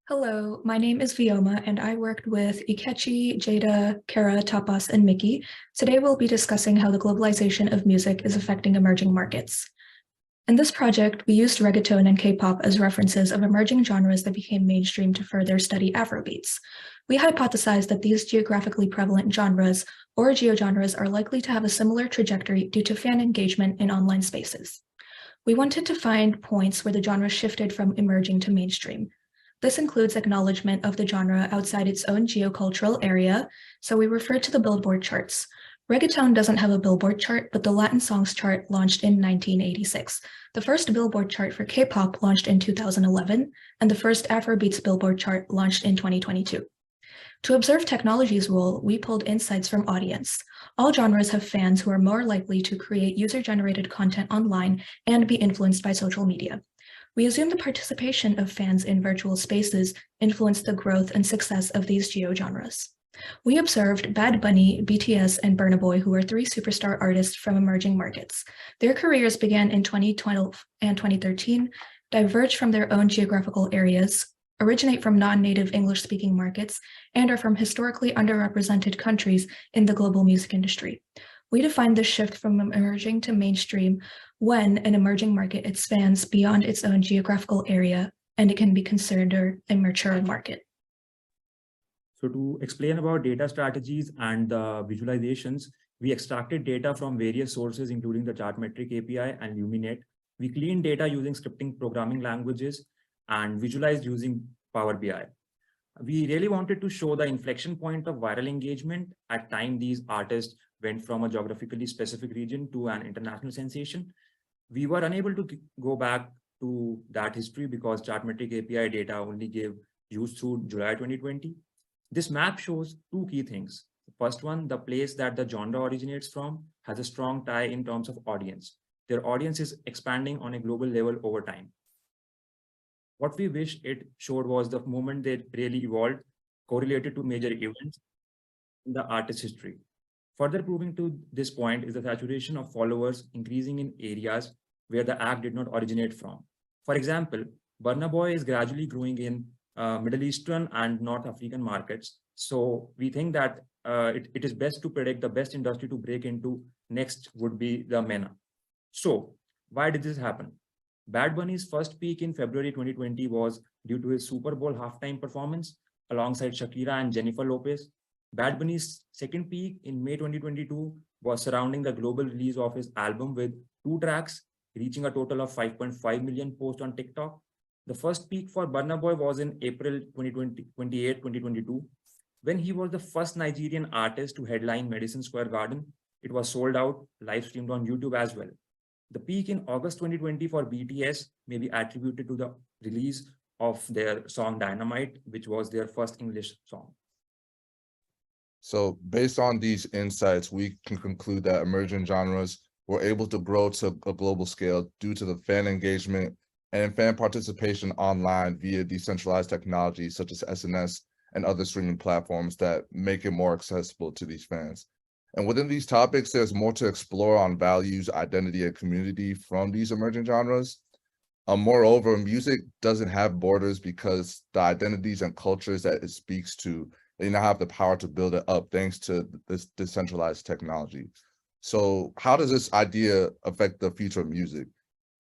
Hello, my name is Vyoma, and I worked with Ikechi, Jayda, Kerra, Tapas, and Mickey. Today we'll be discussing how the globalization of music is affecting emerging markets. In this project, we used reggaeton and K-pop as references of emerging genres that became mainstream to further study Afrobeats. We hypothesized that these geographically prevalent genres or geogenres are likely to have a similar trajectory due to fan engagement in online spaces. We wanted to find points where the genre shifted from emerging to mainstream. This includes acknowledgement of the genre outside its own geocultural area, so we refer to the Billboard charts. Reggaeton doesn't have a Billboard chart, but the Latin Songs chart launched in 1986. The first Billboard chart for K-pop launched in 2011, and the first Afrobeats Billboard chart launched in 2022. To observe technology's role, we pulled insights from audience. All genres have fans who are more likely to create user-generated content online and be influenced by social media. We assume the participation of fans in virtual spaces influenced the growth and success of these geo-genres. We observed Bad Bunny, BTS, and Burna Boy, who are three superstar artists from emerging markets. Their careers began in 2012 and 2013, diverge from their own geographical areas, originate from non-native English-speaking markets, and are from historically underrepresented countries in the global music industry. We define the shift from emerging to mainstream when an emerging market expands beyond its own geographical area and it can be considered a mature market. So to explain about data strategies and visualizations, we extracted data from various sources, including the Chartmetric API and Luminate. We cleaned data using scripting programming languages and visualized using Power BI. We really wanted to show the inflection point of viral engagement at time these artists went from a geographically specific region to an international sensation. We were unable to go back to that history because Chartmetric API data only gave use through July 2020. This map shows two key things. The first one, the place that the genre originates from has a strong tie in terms of audience. Their audience is expanding on a global level over time. What we wish it showed was the moment they really evolved, correlated to major events in the artist's history. Further proving to this point is the saturation of followers increasing in areas where the act did not originate from. For example, Burna Boy is gradually growing in Middle Eastern and North African markets. So we think that it is best to predict the best industry to break into next would be the MENA. So why did this happen? Bad Bunny's first peak in February 2020 was due to his Super Bowl halftime performance alongside Shakira and Jennifer Lopez. Bad Bunny's second peak in May 2022 was surrounding the global release of his album with 2 tracks, reaching a total of 5.5 million posts on TikTok. The first peak for Burna Boy was in April 2022, when he was the first Nigerian artist to headline Madison Square Garden. It was sold out, live streamed on YouTube as well. The peak in August 2020 for BTS may be attributed to the release of their song Dynamite, which was their first English song. So based on these insights, we can conclude that emerging genres were able to grow to a global scale due to the fan engagement and fan participation online via decentralized technologies such as SNS and other streaming platforms that make it more accessible to these fans. And within these topics, there's more to explore on values, identity, and community from these emerging genres. Moreover, music doesn't have borders because the identities and cultures that it speaks to, they now have the power to build it up thanks to this decentralized technology. So how does this idea affect the future of music?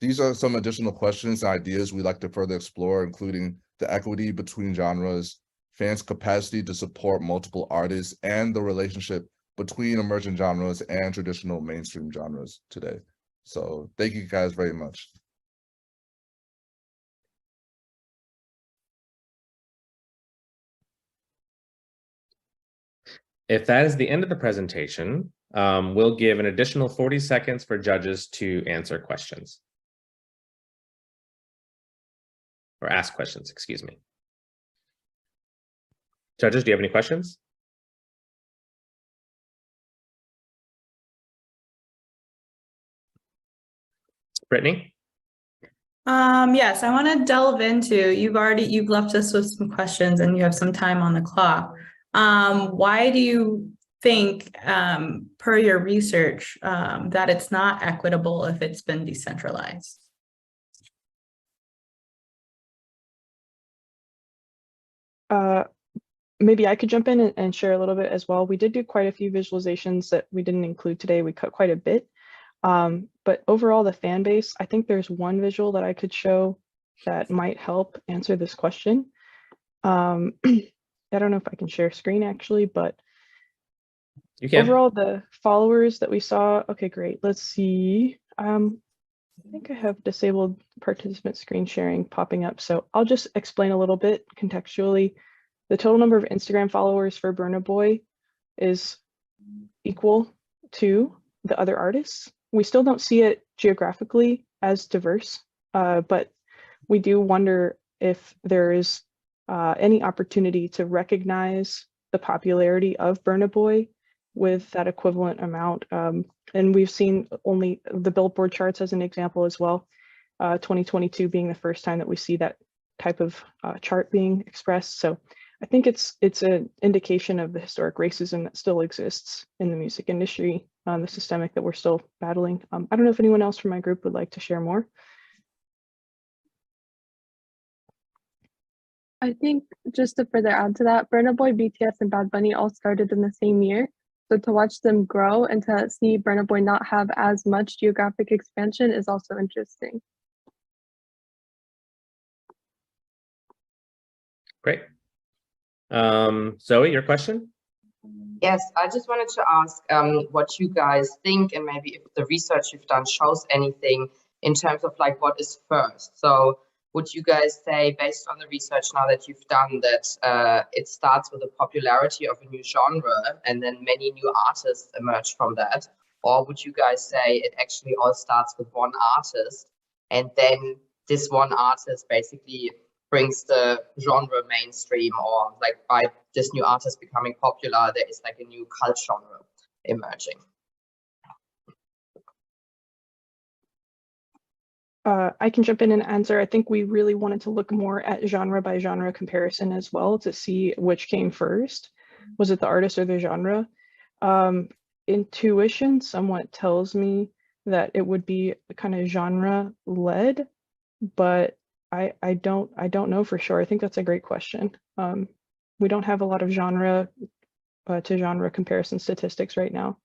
These are some additional questions and ideas we'd like to further explore, including the equity between genres, fans' capacity to support multiple artists, and the relationship between emerging genres and traditional mainstream genres today. So thank you guys very much. If that is the end of the presentation, we'll give an additional 40 seconds for judges to answer questions. Or ask questions, excuse me. Judges, do you have any questions? Brittany? Yes, I want to delve into, you've left us with some questions and you have some time on the clock. Why do you think, per your research, that it's not equitable if it's been decentralized? Maybe I could jump in and share a little bit as well. We did do quite a few visualizations that we didn't include today. We cut quite a bit. But overall, the fan base, I think there's one visual that I could show that might help answer this question. I don't know if I can share screen actually, but You can. overall, the followers that we saw, okay, great. Let's see. I think I have disabled participant screen sharing popping up. So I'll just explain a little bit contextually. The total number of Instagram followers for Burna Boy is equal to the other artists. We still don't see it geographically as diverse, but we do wonder if there is any opportunity to recognize the popularity of Burna Boy with that equivalent amount. And we've seen only the Billboard charts as an example as well, 2022 being the first time that we see that type of chart being expressed. So I think it's an indication of the historic racism that still exists in the music industry, the systemic that we're still battling. I don't know if anyone else from my group would like to share more. I think just to further add to that, Burna Boy, BTS, and Bad Bunny all started in the same year. So to watch them grow and to see Burna Boy not have as much geographic expansion is also interesting. Great. Zoe, your question? Yes, I just wanted to ask what you guys think, and maybe if the research you've done shows anything in terms of like what is first. So would you guys say, based on the research now that you've done, that it starts with the popularity of a new genre and then many new artists emerge from that? Or would you guys say it actually all starts with one artist and then this one artist basically brings the genre mainstream, or like by this new artist becoming popular, there is like a new cult genre emerging? I can jump in and answer. I think we really wanted to look more at genre by genre comparison as well to see which came first. Was it the artist or the genre? Intuition somewhat tells me that it would be kind of genre led, but I don't know for sure. I think that's a great question. We don't have a lot of genre to genre comparison statistics right now.